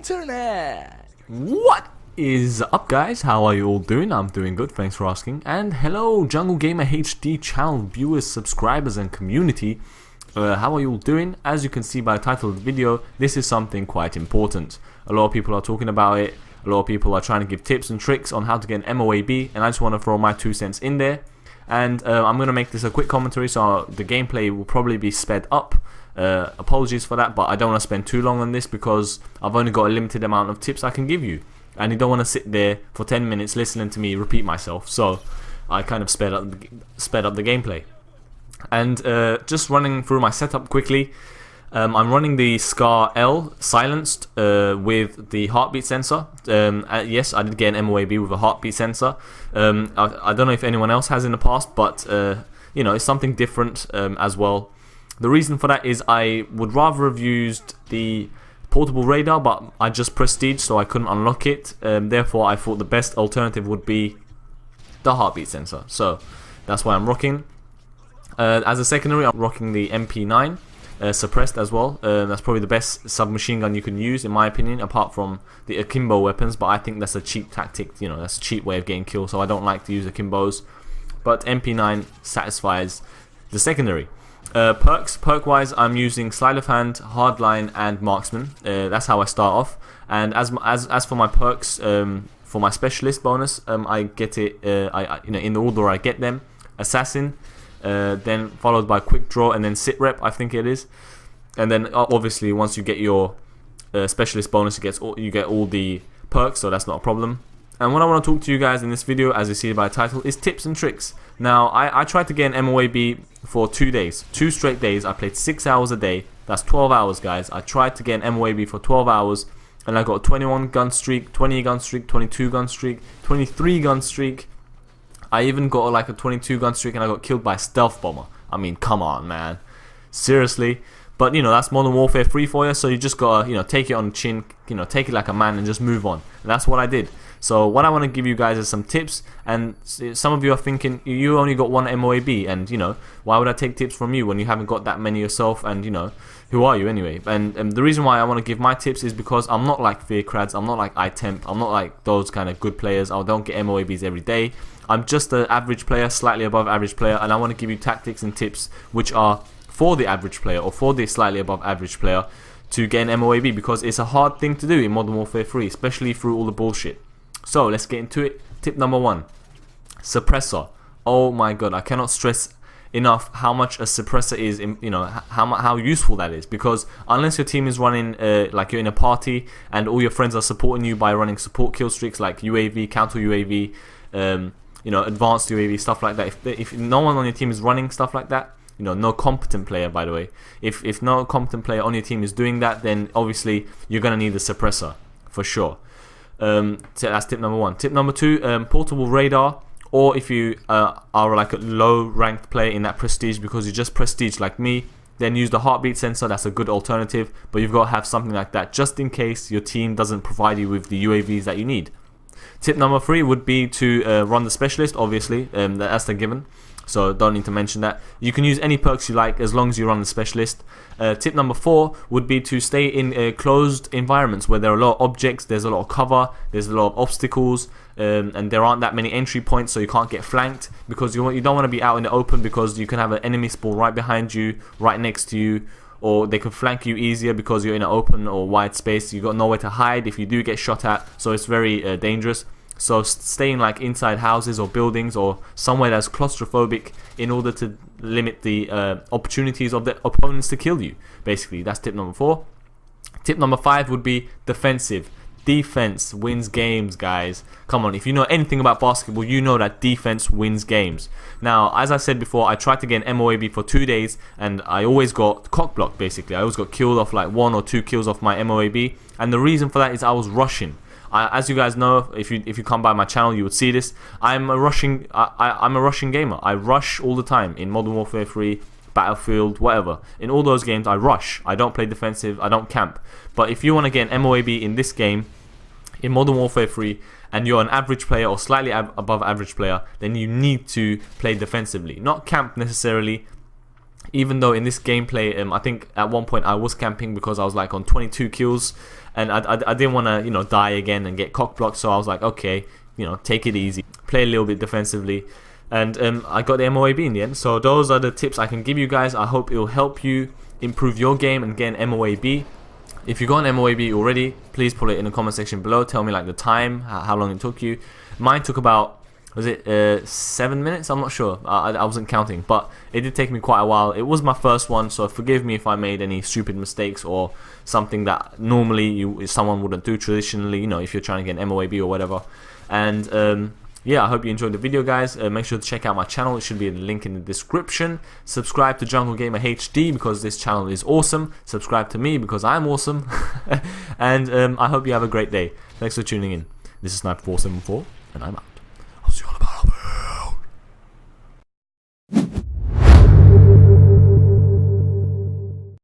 internet. What is up, guys? How are you all doing? I'm doing good, thanks for asking. And hello JungleGamer HD channel viewers, subscribers and community. How are you all doing? As you can see by the title of the video, this is something quite important. A lot of people are talking about it. A lot of people are trying to give tips and tricks on how to get an MOAB, and I just want to throw my 2 cents in there. And I'm going to make this a quick commentary, so the gameplay will probably be sped up. Apologies for that, but I don't want to spend too long on this because I've only got a limited amount of tips I can give you, and you don't want to sit there for 10 minutes listening to me repeat myself. So I kind of sped up the gameplay. And just running through my setup quickly, I'm running the Scar L silenced with the heartbeat sensor. Yes, I did get an MOAB with a heartbeat sensor. I don't know if anyone else has in the past, but you know, it's something different as well. The reason for that is I would rather have used the portable radar, but I just prestige, so I couldn't unlock it. Therefore, I thought the best alternative would be the heartbeat sensor. So that's why I'm rocking. As a secondary, I'm rocking the MP9 suppressed as well. That's probably the best submachine gun you can use, in my opinion, apart from the akimbo weapons. But I think that's a cheap tactic. You know, that's a cheap way of getting killed. So I don't like to use akimbos. But MP9 satisfies the secondary. Perk-wise, I'm using Sleight of Hand, Hardline, and Marksman. That's how I start off. And as for my perks, for my Specialist bonus, I get it. You know, in the order I get them: Assassin, then followed by Quick Draw, and then Sit Rep, I think it is. And then obviously once you get your Specialist bonus, you get all the perks, so that's not a problem. And what I want to talk to you guys in this video, as you see by the title, is tips and tricks. Now, I tried to get an MOAB for 2 days. 2 straight days. I played 6 hours a day. That's 12 hours, guys. I tried to get an MOAB for 12 hours, and I got a 21 gun streak, 20 gun streak, 22 gun streak, 23 gun streak. I even got like a 22 gun streak, and I got killed by a stealth bomber. I mean, come on, man. Seriously. But, you know, that's Modern Warfare 3 for you, so you just gotta, you know, take it on the chin, you know, take it like a man and just move on. And that's what I did. So what I want to give you guys is some tips, and some of you are thinking, you only got one MOAB, and, you know, why would I take tips from you when you haven't got that many yourself, and, you know, who are you anyway? And the reason why I want to give my tips is because I'm not like Fearcrads, I'm not like iTemp, I'm not like those kind of good players. I don't get MOABs every day. I'm just an average player, slightly above average player, and I want to give you tactics and tips which are for the average player, or for the slightly above average player, to get an MOAB, because it's a hard thing to do in Modern Warfare 3, especially through all the bullshit. So let's get into it. Tip number 1, suppressor. Oh my god, I cannot stress enough how much a suppressor is, you know, how useful that is, because unless your team is running like you're in a party and all your friends are supporting you by running support kill streaks like UAV, counter UAV, you know, advanced UAV, stuff like that. If no one on your team is running stuff like that, you know, no competent player, by the way, if no competent player on your team is doing that, then obviously you're gonna need a suppressor for sure. So that's tip number 1. Tip number 2, portable radar, or if you are like a low ranked player in that prestige, because you just prestige like me, then use the heartbeat sensor. That's a good alternative, but you've got to have something like that just in case your team doesn't provide you with the UAVs that you need. Tip number 3 would be to run the Specialist, obviously, that's the given, so don't need to mention that. You can use any perks you like as long as you run the Specialist. Tip number 4 would be to stay in closed environments where there are a lot of objects, there's a lot of cover, there's a lot of obstacles, and there aren't that many entry points, so you can't get flanked, because you don't want to be out in the open, because you can have an enemy spawn right behind you, right next to you, or they can flank you easier because you're in an open or wide space. You got nowhere to hide if you do get shot at, so it's very dangerous. So staying like inside houses or buildings or somewhere that's claustrophobic in order to limit the opportunities of the opponents to kill you. Basically, that's tip number 4. Tip number 5 would be defensive. Defense wins games, guys. Come on, if you know anything about basketball, you know that defense wins games. Now, as I said before, I tried to get an MOAB for 2 days, and I always got cockblocked, basically. I always got killed off like 1 or 2 kills off my MOAB, and the reason for that is I was rushing. As you guys know, if you come by my channel, you would see this. I'm a rushing gamer. I rush all the time in Modern Warfare 3, Battlefield, whatever. In all those games, I rush. I don't play defensive. I don't camp. But if you want to get an MOAB in this game, in Modern Warfare 3, and you're an average player or slightly above average player, then you need to play defensively. Not camp necessarily. Even though in this gameplay, I think at one point I was camping because I was like on 22 kills, and I didn't want to, you know, die again and get cock blocked. So I was like, okay, you know, take it easy, play a little bit defensively, and I got the MOAB in the end. So those are the tips I can give you guys. I hope it will help you improve your game and get an MOAB. If you got an MOAB already, please put it in the comment section below. Tell me like the time, how long it took you. Mine took about, was it 7 minutes? I'm not sure. I wasn't counting, but it did take me quite a while. It was my first one, so forgive me if I made any stupid mistakes or something that normally someone wouldn't do traditionally, you know, if you're trying to get an MOAB or whatever. And yeah, I hope you enjoyed the video, guys. Make sure to check out my channel. It should be a link in the description. Subscribe to JungleGamer HD because this channel is awesome. Subscribe to me because I'm awesome. And I hope you have a great day. Thanks for tuning in. This is Sniper474, and I'm out.